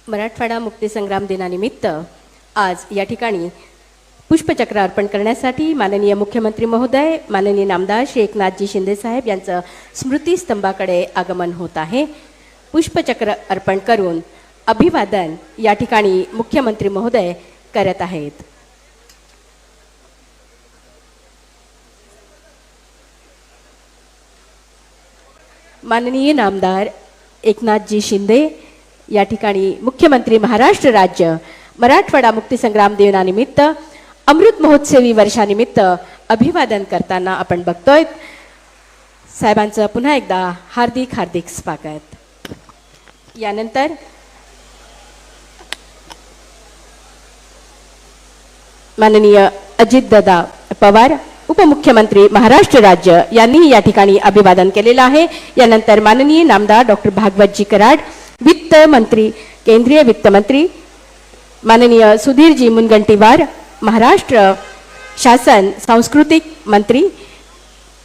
मराठवाडा मुक्तीसंग्राम दिनानिमित्त आज या ठिकाणी पुष्पचक्र अर्पण करण्यासाठी माननीय मुख्यमंत्री महोदय माननीय नामदार श्री एकनाथजी शिंदे साहेब यांचं स्मृतिस्तंभाकडे आगमन होत आहे। पुष्पचक्र अर्पण करून अभिवादन या ठिकाणी मुख्यमंत्री महोदय करत आहेत। माननीय नामदार एकनाथजी शिंदे या ठिकाणी मुख्यमंत्री महाराष्ट्र राज्य मराठवाडा मुक्तीसंग्राम दिनानिमित्त अमृत महोत्सवी वर्षानिमित्त अभिवादन करताना आपण बघतोय। साहेबांचं पुन्हा एकदा हार्दिक हार्दिक स्वागत। यानंतर माननीय अजितदादा पवार उपमुख्यमंत्री महाराष्ट्र राज्य यांनी या ठिकाणी अभिवादन केलेलं आहे। यानंतर माननीय नामदार डॉक्टर भागवतजी कराड वित्त मंत्री केंद्रीय वित्त मंत्री माननीय सुधीरजी मुनगंटीवार महाराष्ट्र शासन सांस्कृतिक मंत्री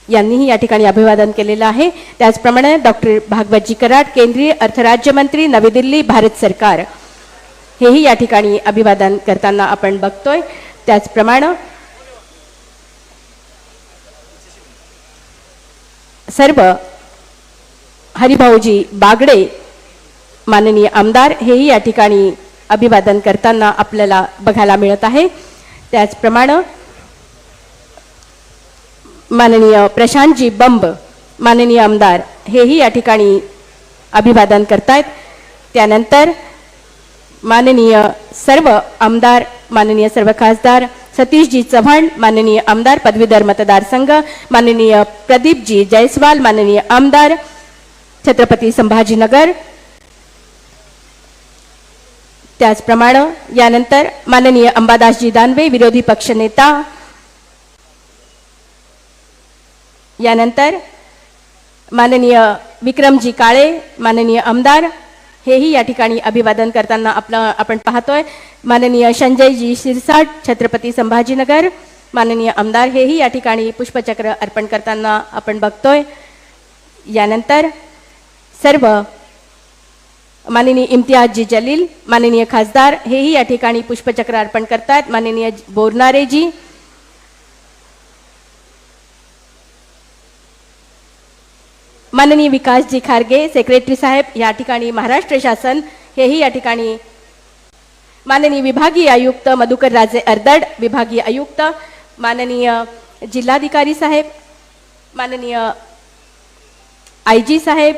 यांनीही या ठिकाणी अभिवादन केलेलं आहे। त्याचप्रमाणे डॉक्टर भागवतजी कराड केंद्रीय अर्थ राज्यमंत्री नवी दिल्ली भारत सरकार हेही या ठिकाणी अभिवादन करताना आपण बघतोय। त्याचप्रमाणे सर्व हरिभाऊजी बागडे माननीय आमदार हेही या ठिकाणी अभिवादन करताना आपल्याला बघायला मिळत आहे। त्याचप्रमाणे माननीय प्रशांतजी बंब माननीय आमदार हेही या ठिकाणी अभिवादन करतायत। त्यानंतर माननीय सर्व आमदार माननीय सर्व खासदार सतीशजी चव्हाण माननीय आमदार पदवीधर मतदारसंघ माननीय प्रदीपजी जयस्वाल माननीय आमदार छत्रपती संभाजीनगर। त्याचप्रमाणे यानंतर माननीय अंबादासजी दानवे विरोधी पक्षनेता। यानंतर माननीय विक्रमजी काळे माननीय आमदार हेही या ठिकाणी अभिवादन करताना आपण पाहतोय। माननीय संजयजी शिरसाट छत्रपती संभाजीनगर माननीय आमदार हेही या ठिकाणी पुष्पचक्र अर्पण करताना आपण बघतोय। यानंतर सर्व माननीय इम्तियाजजी जलील माननीय खासदार हेही या ठिकाणी पुष्पचक्र अर्पण करतात। माननीय बोरनारेजी माननीय विकासजी खारगे सेक्रेटरी साहेब या ठिकाणी महाराष्ट्र शासन हेही या ठिकाणी माननीय विभागीय आयुक्त मधुकर राजे अर्दड विभागीय आयुक्त माननीय जिल्हाधिकारी साहेब माननीय आयजी साहेब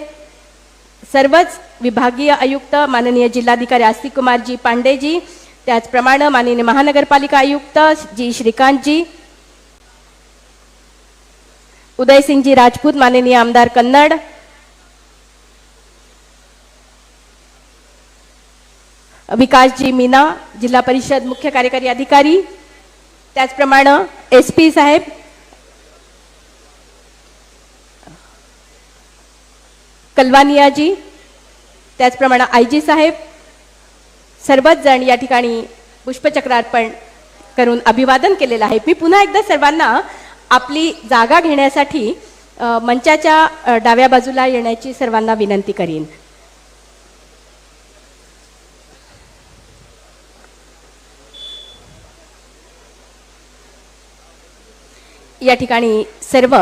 सर्वच विभागीय आयुक्त माननीय जिल्हाधिकारी आस्तिक कुमारजी पांडेजी त्याचप्रमाणे माननीय महानगरपालिका आयुक्त जी श्रीकांतजी उदयसिंहजी राजपूत माननीय आमदार कन्नड विकासजी मीना जिल्हा परिषद मुख्य कार्यकारी अधिकारी त्याचप्रमाणे एसपी साहेब कलवानियाजी त्याचप्रमाणे आयजी साहेब सर्वच जण या ठिकाणी पुष्पचक्र अर्पण करून अभिवादन केलेलं आहे। मी पुन्हा एकदा सर्वांना आपली जागा घेण्यासाठी मंचाच्या डाव्या बाजूला येण्याची सर्वांना विनंती करीन। या ठिकाणी सर्व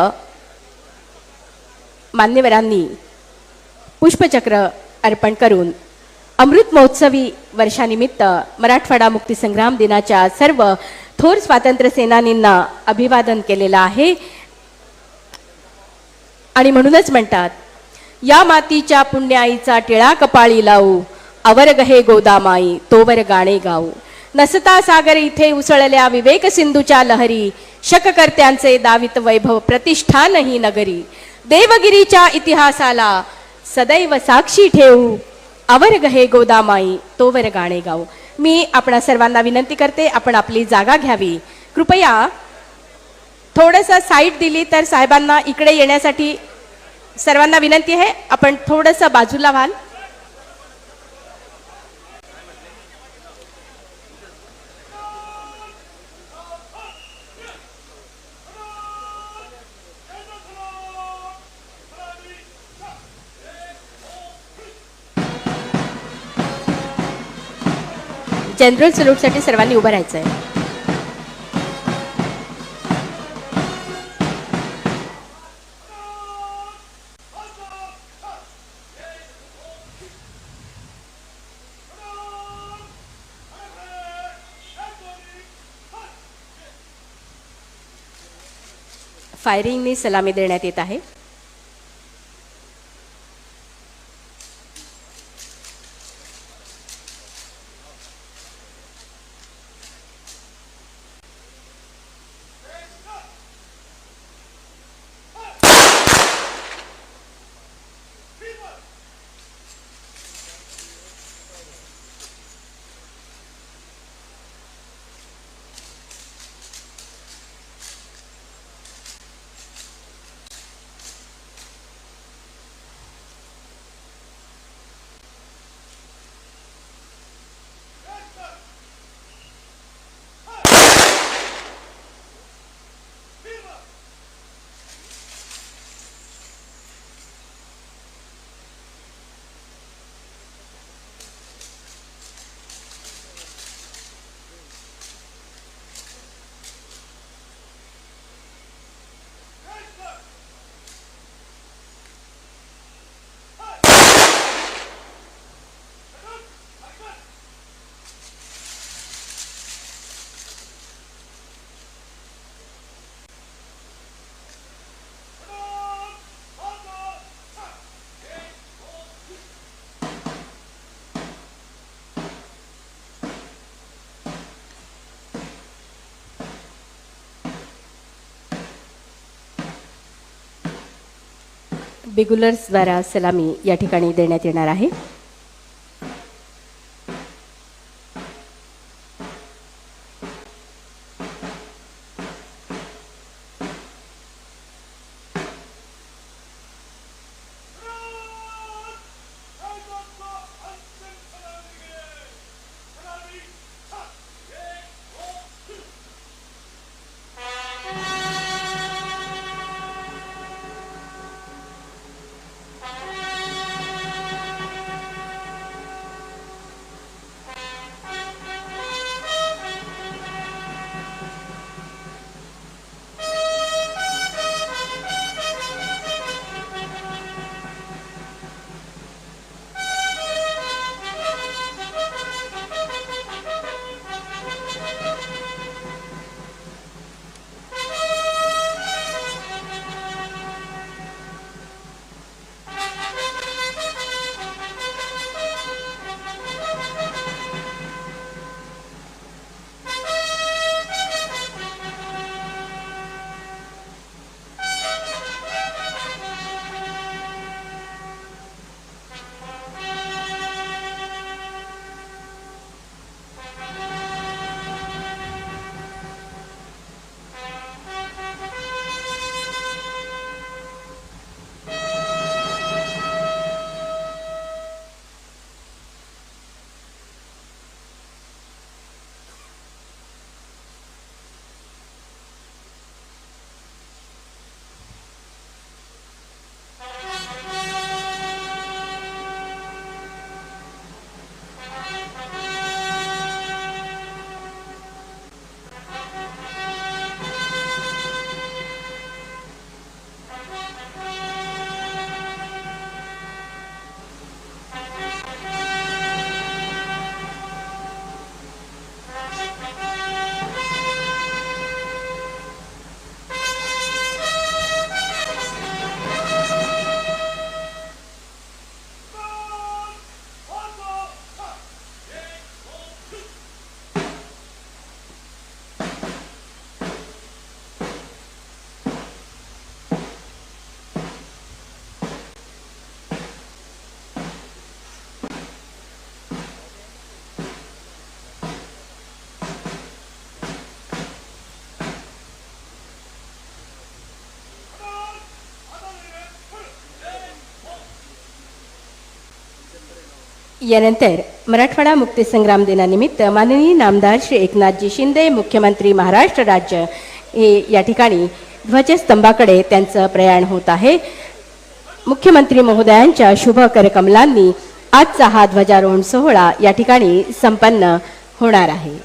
मान्यवरांनी पुष्पचक्र अर्पण करून अमृत महोत्सवी वर्षानिमित्त मराठवाडा मुक्तीसंग्राम दिनाच्या सर्व थोर स्वातंत्र्य सेनानींना अभिवादन केलेलं आहे। आणि म्हणूनच म्हणतात या मातीच्या पुण्याईचा टिळा कपाळी लावू अवर गहे गोदामाई तोवर गाणे गाऊ नसता सागर इथे उसळल्या विवेक सिंधूच्या लहरी शककर्त्यांचे दावित वैभव प्रतिष्ठान ही नगरी देवगिरीच्या इतिहासाला सदैव साक्षी ठेवू अवर गहे गोदामाई तोवर गाणे गाऊ। मी आपणा सर्वांना विनंती करते आपण आपली जागा घ्यावी। कृपया थोडंसं साईड दिली तर साहेबांना इकडे येण्यासाठी सर्वांना विनंती आहे। आपण थोडंसं बाजूला व्हाल। जनरल सल्यूटसाठी सर्वांनी उभं राहायचं आहे. फायरिंगनी सलामी देण्यात येत आहे. बिगुलर्स द्वारा सलामी या ठिकाणी देण्यात येणार आहे. यानंतर मराठवाडा मुक्तीसंग्राम दिनानिमित्त माननीय नामदार श्री एकनाथजी शिंदे मुख्यमंत्री महाराष्ट्र राज्य हे या ठिकाणी ध्वजस्तंभाकडे त्यांचं प्रयाण होत आहे. मुख्यमंत्री महोदयांच्या शुभ करकमलांनी आजचा हा ध्वजारोहण सोहळा या ठिकाणी संपन्न होणार आहे.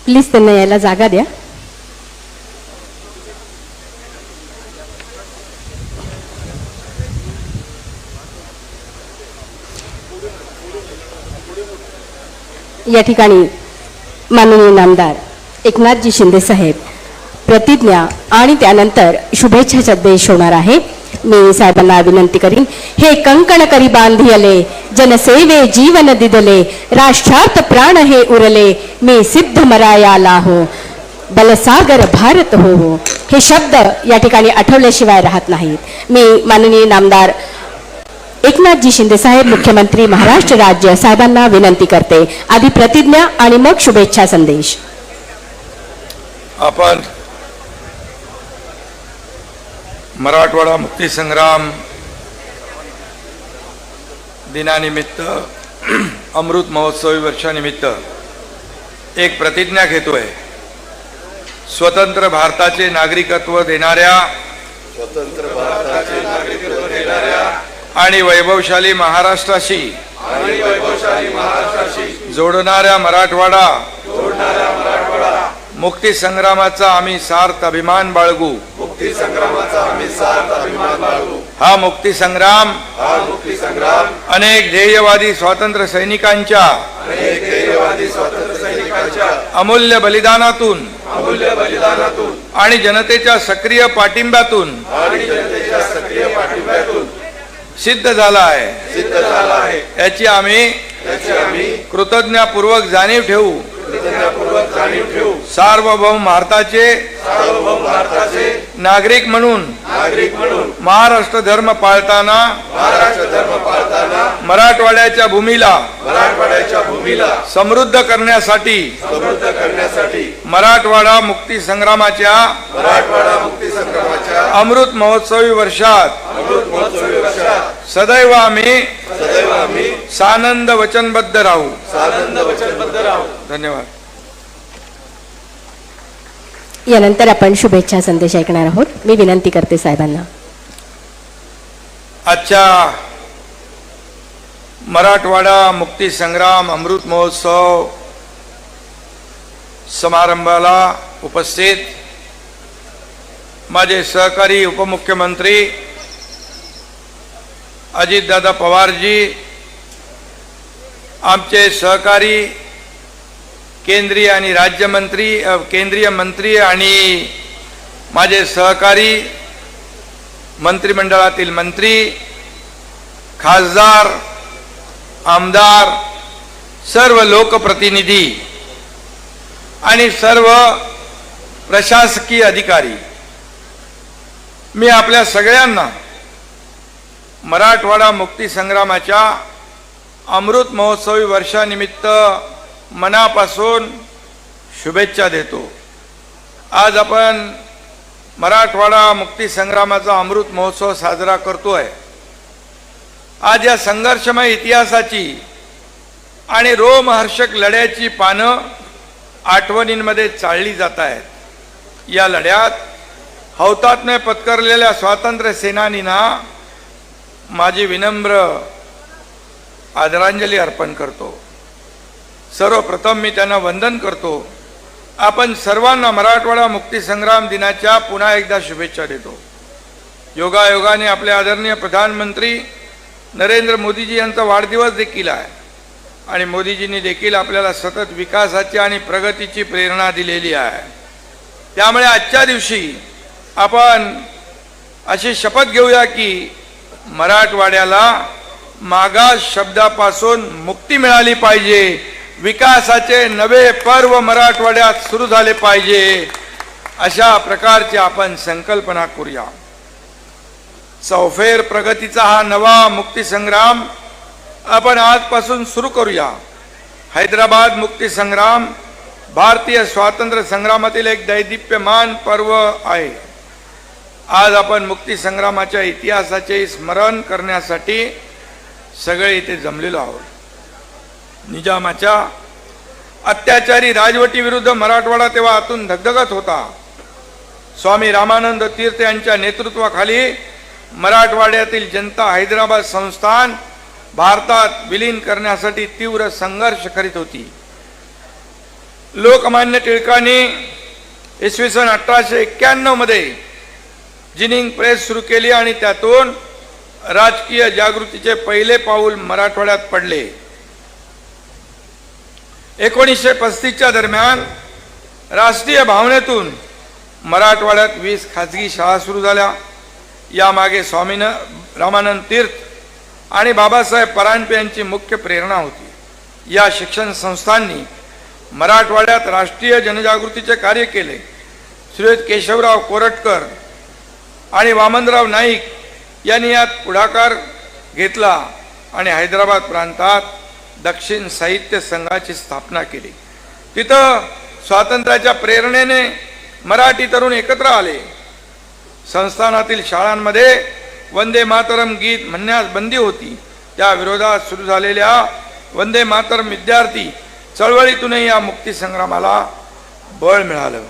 प्लीज त्यांना यायला जागा द्या. या ठिकाणी माननीय नामदार एकनाथजी शिंदे साहेब प्रतिज्ञा आणि त्यानंतर शुभेच्छा संदेश होणार आहे. मी साहेबांना विनंती करीन. हे कंकण करी बांधियले जनसेवे जीवन दिदले राष्ट्रात प्राण हे उरले मी सिद्ध मरायाला हो बलसागर भारत हो हो. हे शब्द या ठिकाणी आठवल्याशिवाय राहत नाहीत. मी माननीय नामदार एकनाथजी शिंदे साहेब मुख्यमंत्री महाराष्ट्र राज्य साहेबांना विनंती करते. आधी प्रतिज्ञा आणि मग शुभेच्छा संदेश. आपण मराठवाडा मुक्ती संग्राम दिनानिमित्त अमृत महोत्सवी वर्षानिमित्त एक प्रतिज्ञा घेतोय. स्वतंत्र भारताचे नागरिकत्व देणाऱ्या आणि वैभवशाली महाराष्ट्राशी जोडणाऱ्या मराठवाडा मुक्ती संग्रामाचा आम्ही सार्थ अभिमान बाळगू. हा मुक्ती संग्राम अनेक ध्येयवादी स्वातंत्र्य सैनिकांच्या अमूल्य बलिदानातून आणि जनतेच्या सक्रिय पाठिंब्यातून सिद्ध झाला आहे. याची आम्ही कृतज्ञतापूर्वक जाणीव ठेवू सार्वभौम भारताचे नागरिक म्हणून महाराष्ट्र धर्म पाळताना मराठवाड्याच्या भूमीला समृद्ध करण्यासाठी मराठवाडा मुक्ती संग्रामाच्या अमृत महोत्सवी वर्षात सदैव आम्ही सानंद वचनबद्ध राहू. धन्यवाद. यानंतर आपण शुभेच्छा संदेश ऐकणार आहोत. मी विनंती करते साहेबांना. आजच्या मराठवाडा मुक्ती संग्राम अमृत महोत्सव समारंभाला उपस्थित माझे सहकारी उपमुख्यमंत्री अजितदादा पवारजी, आमचे सहकारी केंद्रीय आणि राज्यमंत्री केंद्रीय मंत्री आणि माझे सहकारी मंत्रिमंडळातील मंत्री, खासदार, आमदार, सर्व लोकप्रतिनिधी आणि सर्व प्रशासकीय अधिकारी, मी आपल्या सगळ्यांना मराठवाडा मुक्ती संग्रामाच्या अमृत महोत्सवी वर्षानिमित्त मनापासून शुभेच्छा देतो. आज आपण मराठवाडा मुक्ती संग्रामाचा अमृत महोत्सव साजरा करतोय. आज या संघर्षमय इतिहासाची आणि रोमहर्षक लढ्याची पानं आठवणींमध्ये चालली जात आहेत. या लढ्यात हौतात्म्य पत्करलेल्या स्वातंत्र्य सेनानींना माझी विनम्र आदरांजली अर्पण करतो. सर्वप्रथम मी त्यांना वंदन करतो. आपण सर्वांना मराठवाडा मुक्ती संग्राम दिनाच्या पुन्हा एकदा शुभेच्छा देतो. योगायोगाने आपले आदरणीय प्रधानमंत्री नरेंद्र मोदीजी यांचा वाढदिवस देखील आहे आणि मोदीजींनी देखील आपल्याला सतत विकासाची आणि प्रगतीची प्रेरणा दिलेली आहे. त्यामुळे आजच्या दिवशी आपण अशी शपथ घेऊया की मराठवाड्याला मागास शब्दापासून मुक्ती मिळाली पाहिजे. विकासाचे नवे पर्व मराठवाड्यात सुरू झाले पाहिजे. अशा प्रकारची आपण संकल्पना करूया. चौफेर प्रगतीचा हा नवा मुक्ती संग्राम आपण आजपासून सुरू करूया. हैदराबाद मुक्ती संग्राम भारतीय स्वातंत्र्य संग्रामातील एक दैदिप्यमान पर्व आहे. आज आपण मुक्ती संग्रामाच्या इतिहासाचे स्मरण करण्यासाठी सगळे इथे जमलेलो आहोत. निजामाच्या अत्याचारी राजवटीविरुद्ध मराठवाडा तेव्हा आतून धगधगत होता. स्वामी रामानंद तीर्थ यांच्या नेतृत्वाखाली मराठवाड्यातील जनता हैदराबाद संस्थान भारतात विलीन करण्यासाठी तीव्र संघर्ष करीत होती. लोकमान्य टिळकांनी इसवी सन 1891 मध्ये जिनिंग प्रेस सुरू केली आणि त्यातून राजकीय जागृतीचे पहिले पाऊल मराठवाड्यात पडले. 1935च्या दरम्यान राष्ट्रीय भावनेतून मराठवाड्यात 20 खाजगी शाळा सुरू झाल्या. यामागे स्वामी रामानंद तीर्थ आणि बाबासाहेब परांजपे यांची मुख्य प्रेरणा होती. या शिक्षण संस्थांनी मराठवाड्यात राष्ट्रीय जनजागृतीचे कार्य केले. श्रीयुत केशवराव कोरटकर आणि वामनराव नाईक यांनी यात पुढाकार घेतला आणि हैदराबाद प्रांतात दक्षिण साहित्य संघाची स्थापना केली. तिथं स्वातंत्र्याच्या प्रेरणेने मराठी तरुण एकत्र आले. संस्थानातील शाळांमध्ये वंदे मातरम गीत म्हणण्यास बंदी होती. त्या विरोधात सुरू झालेल्या वंदे मातरम विद्यार्थी चळवळीतूनही या मुक्ती संग्रामाला बळ मिळालं.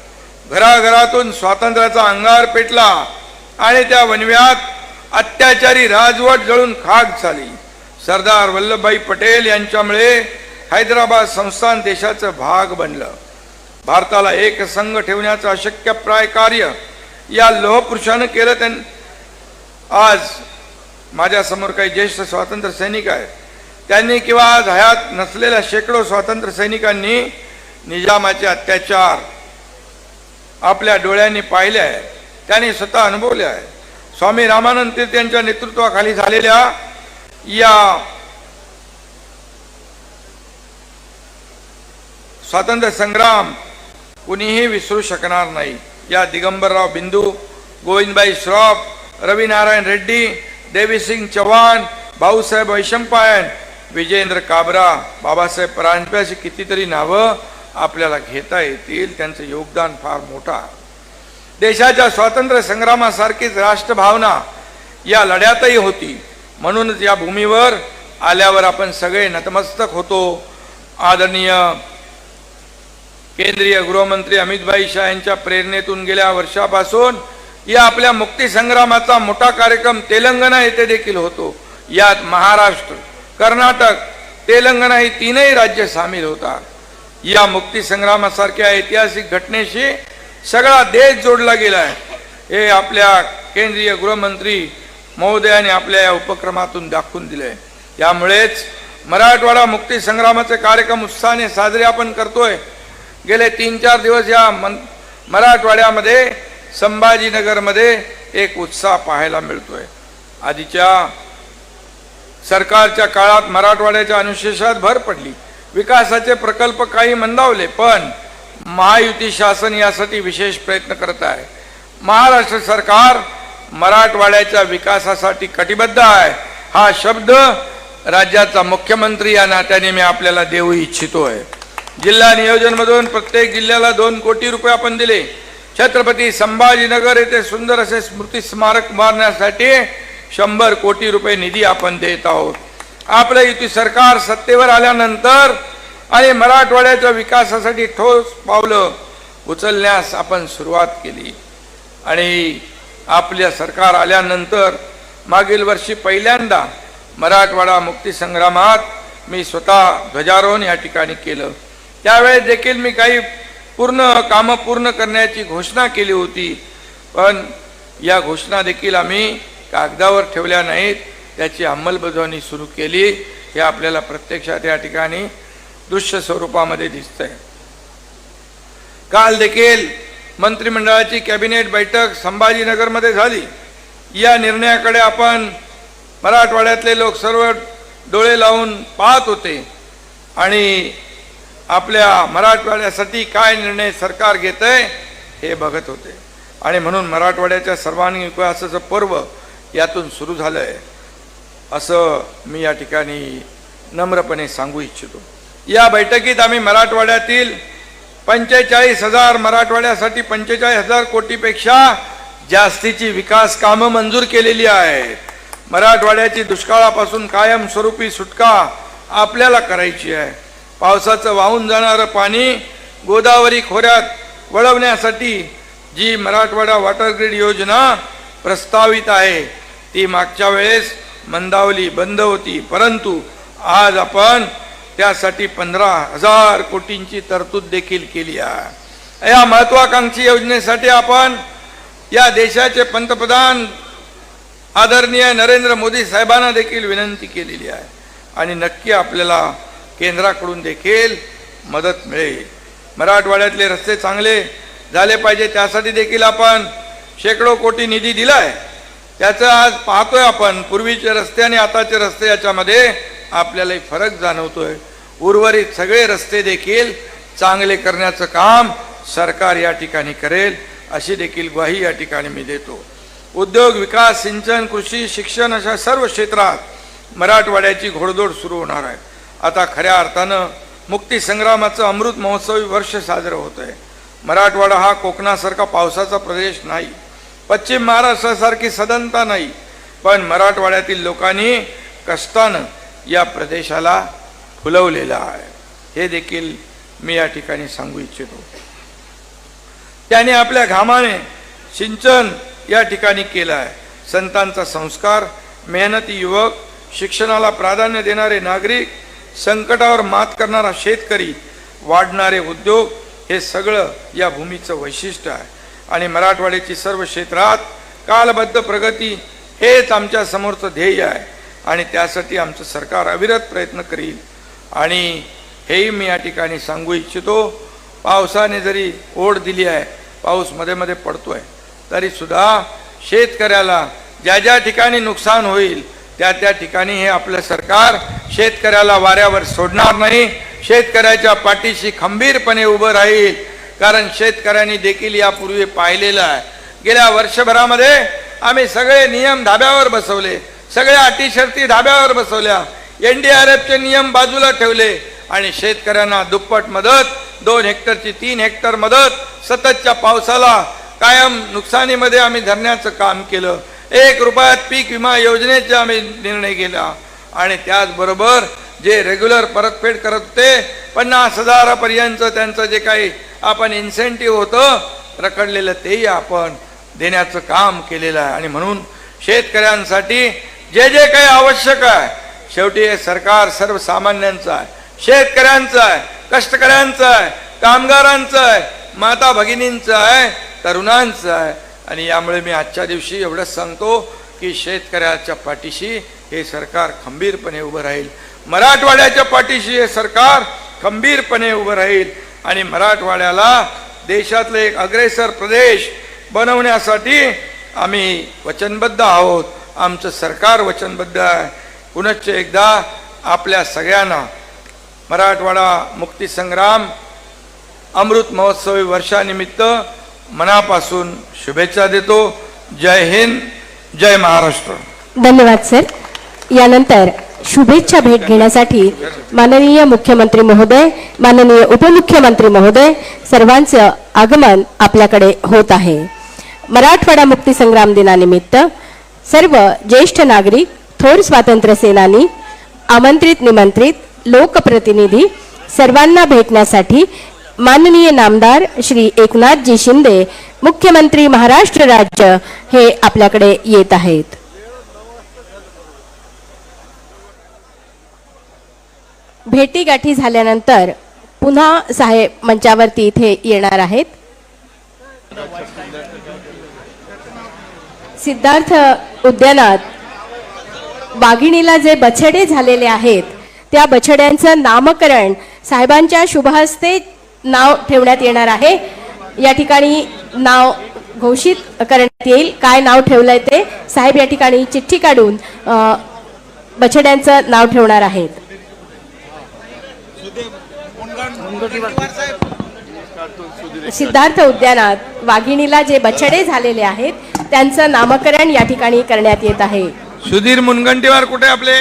घराघरातून स्वातंत्र्याचा अंगार पेटला आणि त्या वणव्यात अत्याचारी राजवट जळून खाक झाली. सरदार वल्लभभाई पटेल यांच्यामुळे हैदराबाद संस्थान देशाचा भाग बनलं. भारताला एक संघ ठेवण्याचं अशक्यप्राय कार्य या लोहपुरुषानं केलं. आज माझ्यासमोर काही ज्येष्ठ स्वातंत्र्य सैनिक आहेत. त्यांनी किंवा आज हयात नसलेल्या शेकडो स्वातंत्र्य सैनिकांनी निजामाचे अत्याचार आपल्या डोळ्यांनी पाहिले आहे. त्यांनी स्वतः अनुभवले आहे. स्वामी रामानंद तीर्थ यांच्या नेतृत्वाखाली झालेल्या या स्वातंत्र्य संग्राम कुणीही विसरू शकणार नाही. या दिगंबरराव बिंदू, गोविंदभाई श्रॉफ, रविनारायण रेड्डी, देवीसिंग चव्हाण, भाऊसाहेब वैशंपायन, विजेंद्र काबरा, बाबासाहेब परांजपे अशी कितीतरी नावं आपल्याला घेता येतील. त्यांचं योगदान फार मोठा. देशाच्या स्वातंत्र्य संग्रामासारखीच राष्ट्रभावना या लढ्यातही होती. म्हणूनच या भूमीवर आल्यावर आपण सगळे नतमस्तक होतो. आदरणीय केंद्रीय गृहमंत्री अमितभाई शाह यांच्या प्रेरणेतून गेल्या वर्षापासून या आपल्या मुक्ती संग्रामाचा मोठा कार्यक्रम तेलंगणा येथे देखील होतो. यात महाराष्ट्र, कर्नाटक, तेलंगणा ही तीनही राज्य सामील होतात. या मुक्ती संग्रामासारख्या ऐतिहासिक घटनेशी सगळा देश जोडला गेला आहे. हे आपल्या केंद्रीय गृहमंत्री महोदयाने आपल्या या उपक्रमातून दाखवून दिले. यामुळेच मराठवाडा मुक्ती संग्रामाचे कार्यक्रम उत्साहाने साजरे आपण करतोय. गेले 3-4 दिवस या मराठवाड्यामध्ये संभाजीनगरमध्ये एक उत्साह पाहायला मिळतोय. आधीच्या सरकारच्या काळात मराठवाड्याच्या अनुशेषात भर पडली. विकासाचे प्रकल्प काही मंदावले, पण महायुती शासन यासाठी विशेष प्रयत्न करत आहे. महाराष्ट्र सरकार मराठवाड्याच्या विकासासाठी कटिबद्ध आहे. हा शब्द राज्याचा मुख्यमंत्री या नात्याने मी आपल्याला देऊ इच्छितोय. जिल्हा नियोजन मधून प्रत्येक जिल्ह्याला 2 कोटी रुपये आपण दिले. छत्रपती संभाजीनगर येथे सुंदर असे स्मृती स्मारक उभारण्यासाठी 100 कोटी रुपये निधी आपण देत आहोत. आपलं युती सरकार सत्तेवर आल्यानंतर आणि मराठवाड्याच्या विकासासाठी ठोस पावलं उचलण्यास आपण सुरुवात केली. आणि आपल्या सरकार आल्यानंतर मागील वर्षी पहिल्यांदा मराठवाडा मुक्ती संग्रामात मी स्वतः ध्वजारोहण या ठिकाणी केलं. त्यावेळेस देखील मी काही कामं पूर्ण करण्याची घोषणा केली होती, पण या घोषणा देखील आम्ही कागदावर ठेवल्या नाहीत, त्याची अंमलबजावणी सुरू केली. हे आपल्याला प्रत्यक्षात या ठिकाणी दृश्य स्वरूपामध्ये दिसतंय. काल देखील मंत्रिमंडळाची कॅबिनेट बैठक संभाजीनगरमध्ये झाली. या निर्णयाकडे आपण मराठवाड्यातले लोक सर्व डोळे लावून पाहत होते आणि आपल्या मराठवाड्यासाठी काय निर्णय सरकार घेतंय हे बघत होते. आणि म्हणून मराठवाड्याच्या सर्वांगीण विकासाचं पर्व यातून सुरू झालंय असं मी या ठिकाणी नम्रपणे सांगू इच्छितो. या बैठकीत आम्ही मराठवाड्यातील 45,000 मराठवाड्यासाठी 45,000 कोटीपेक्षा जास्तीची विकास कामं मंजूर केलेली आहेत. मराठवाड्याची दुष्काळापासून कायमस्वरूपी सुटका आपल्याला करायची आहे. पावसाचं वाहून जाणारं पाणी गोदावरी खोऱ्यात वळवण्यासाठी जी मराठवाडा वॉटर ग्रीड योजना प्रस्तावित आहे ती मागच्या वेळेस मंदावली, बंद होती, परंतु आज आपण त्यासाठी 15,000 कोटींची तरतूद देखील केली आहे. या महत्वाकांक्षी योजनेसाठी आपण या देशाचे पंतप्रधान आदरणीय नरेंद्र मोदी साहेबांना देखील विनंती केलेली आहे आणि नक्की आपल्याला केंद्राकडून देखील मदत मिळेल. मराठवाड्यातले रस्ते चांगले झाले पाहिजे, त्यासाठी देखील आपण शेकडो कोटी निधी दिलाय. त्याचं आज पाहतोय आपण पूर्वीचे रस्ते आणि आताचे रस्ते याच्यामध्ये आपल्याला फरक जाणवतोय. उर्वरित सगळे रस्ते देखील चांगले करण्याचं काम सरकार या ठिकाणी करेल अशी देखील ग्वाही या ठिकाणी मी देतो. उद्योग, विकास, सिंचन, कृषी, शिक्षण अशा सर्व क्षेत्रात मराठवाड्याची घोडदौड सुरू होणार आहे. आता खऱ्या अर्थानं मुक्ती संग्रामाचं अमृत महोत्सवी वर्ष साजरं होत आहे. मराठवाडा हा कोकणासारखा पावसाचा प्रदेश नाही, पश्चिम महाराष्ट्रासारखी सदनता नाही, पण मराठवाड्यातील लोकांनी कष्टानं या प्रदेशाला फुलवलेला आहे. हे देखील मी या ठिकाणी सांगू इच्छितो. त्याने आपल्या घामाने सिंचन या ठिकाणी केलं आहे. संतांचा संस्कार, मेहनती युवक, शिक्षणाला प्राधान्य देणारे नागरिक, संकटावर मात करणारा शेतकरी, वाढणारे उद्योग हे सगळं या भूमीचं वैशिष्ट्य आहे. आणि मराठवाड्याची सर्व क्षेत्रात कालबद्ध प्रगती हेच आमच्या समोरचं ध्येय आहे आणि त्यासाठी आमचं सरकार अविरत प्रयत्न करील. आणि हेही मी या ठिकाणी सांगू इच्छितो, पावसाने जरी ओढ दिली आहे, पाऊस मध्ये मध्ये पडतोय, तरी सुद्धा शेतकऱ्याला ज्या ज्या ठिकाणी नुकसान होईल त्या त्या ठिकाणी हे आपलं सरकार शेतकऱ्याला वाऱ्यावर सोडणार नाही, शेतकऱ्याच्या पाठीशी खंबीरपणे उभं राहील. कारण शेतकऱ्यांनी देखील यापूर्वी पाहिलेलं आहे. गेल्या वर्षभरामध्ये आम्ही सगळे नियम धाब्यावर बसवले, सगळ्या अटी शर्ती धाब्यावर बसवल्या, NDRFचे नियम बाजूला ठेवले आणि शेतकऱ्यांना दुप्पट मदत, 2 हेक्टरची 3 हेक्टर मदत, सततच्या पावसाला कायम नुकसानीमध्ये आम्ही धरण्याचं काम केलं. 1 रुपयात पीक विमा योजनेचा आम्ही निर्णय केला आणि त्याचबरोबर जे रेग्युलर परतफेड करत होते 50,000पर्यंत त्यांचं जे काही आपण इन्सेंटिव्ह होतं रखडलेलं तेही आपण देण्याचं काम केलेलं आहे. आणि म्हणून शेतकऱ्यांसाठी जे जे काही आवश्यक आहे, शेवटी हे सरकार सर्वसामान्यांचं आहे, शेतकऱ्यांचं आहे, कष्टकऱ्यांचं आहे, कामगारांचं आहे, माता भगिनींचं आहे, तरुणांचं आहे. आणि यामुळे मी आजच्या दिवशी एवढंच सांगतो की शेतकऱ्याच्या पाठीशी हे सरकार खंबीरपणे उभं राहील, मराठवाड्याच्या पाठीशी हे सरकार खंबीरपणे उभं राहील आणि मराठवाड्याला देशातले एक अग्रेसर प्रदेश बनवण्यासाठी आम्ही वचनबद्ध आहोत. आमचं सरकार वचनबद्ध आहे. पुनश्च एकदा आपल्या सगळ्यांना मराठवाडा मुक्तीसंग्राम अमृत महोत्सवी वर्षानिमित्त मनापासून शुभेच्छा देतो. जय हिंद, जय महाराष्ट्र. धन्यवाद सर. यानंतर शुभेच्छा भेट घेण्यासाठी माननीय मुख्यमंत्री महोदय, माननीय उपमुख्यमंत्री महोदय सर्वांचं आगमन आपल्याकडे होत आहे. मराठवाडा मुक्ती संग्राम दिनानिमित्त सर्व ज्येष्ठ नागरिक, थोर स्वातंत्र्य सेनानी, आमंत्रित निमंत्रित लोकप्रतिनिधी सर्वांना भेटण्यासाठी माननीय नामदार श्री एकनाथजी शिंदे, मुख्यमंत्री महाराष्ट्र राज्य हे आपल्याकडे येत आहेत. भेटीगाठी झाल्यानंतर पुन्हा साहेब मंचावरती इथे येणार आहेत. सिद्धार्थ उद्यानात वाघिणीला जे बछडे झालेले आहेत त्या बछड्यांचं नामकरण साहेबांच्या शुभहस्ते नाव ठेवण्यात येणार आहे. या ठिकाणी नाव घोषित करण्यात येईल. काय नाव ठेवलंय ते साहेब या ठिकाणी चिठ्ठी काढून बछड्यांचं नाव ठेवणार आहेत. सिद्धार्थ उद्यानात वाघिणीला जे बछडे झालेले आहेत त्यांचं नामकरण या ठिकाणी करण्यात येत आहे. सुधीर मुनगंटीवार कुठे आपले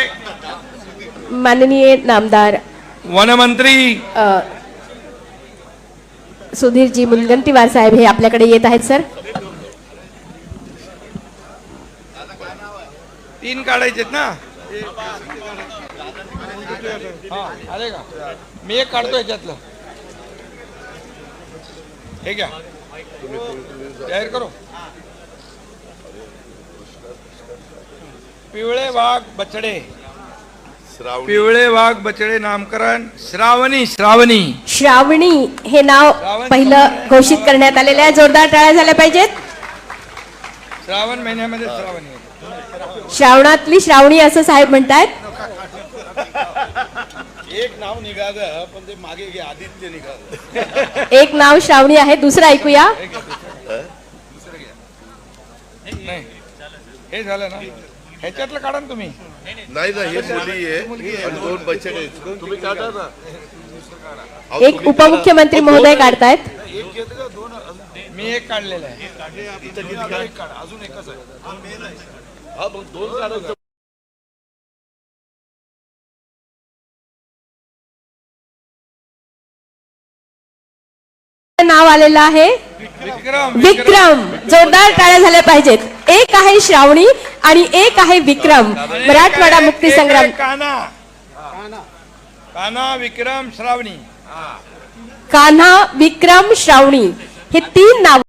माननीय नामदार वनमंत्री सुधीरजी मुनगंटीवार साहेब हे आपल्याकडे येत आहेत. सर 3 काढायचेत ना. आले का? मी एक काढतो याच्यातलं. हे घ्या, जाहीर करो. पिवळे वाघ बछडे, पिवळे वाघ बछडे नामकरण श्रावणी. श्रावणी श्रावणी हे नाव पहिलं घोषित करण्यात आलेलं आहे. जोरदार टाळ्या झाल्या पाहिजेत. श्रावण महिन्यामध्ये श्रावणी, श्रावणातली श्रावणी असं साहेब म्हणतात. एक नाव निघालं पण ते मागे गे आदित्य निघालं. एक नाव श्रावणी आहे. दुसरं ऐकूया. नाही हे झालं ना, ह्याच्यातलं काढा ना तुम्ही. नाही ना, हे मुली आहे आणि 2 बछडे आहेत. तुम्ही काढा ना. एक उपमुख्यमंत्री महोदय काढतायत. एक घेत का 2? मी एक काढलेलं आहे. अजून एकच आहे. हा मग 2 काढा. नाव आलेलं आहे विक्रम. जोरदार टाळ्या झाल्या पाहिजेत. एक आहे श्रावणी आणि एक आहे विक्रम. मराठवाडा मुक्ती संग्राम. कान्हा, कान्हा विक्रम श्रावणी. कान्हा विक्रम श्रावणी हे 3 नाव